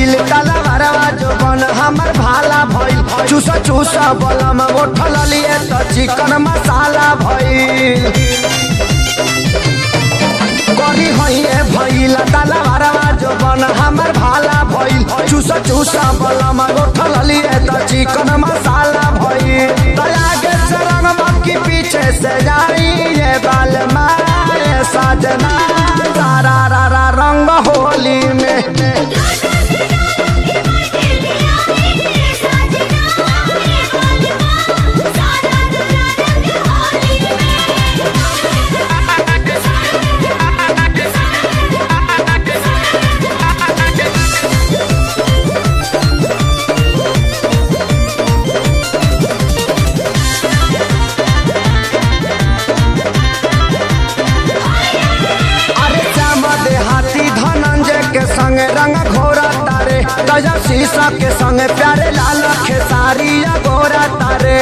भइल तलवारवा जोबन हमर भाला भइल चूसा चूसा बलम उठल लिए त चिकन मसाला भइल करी हइए भइल तलवारवा जोबन हमर भाला भइल चूसा चूसा बलम उठल लिए त चिकन मसाला भइल आगे से रंग बाकी पीछे से जाई ये बाल मारे साजना सारा रा रंग होली में संग रंग घोरा तारे गजब शीशा के संग प्यारे लाल खेसारी गोरा तारे।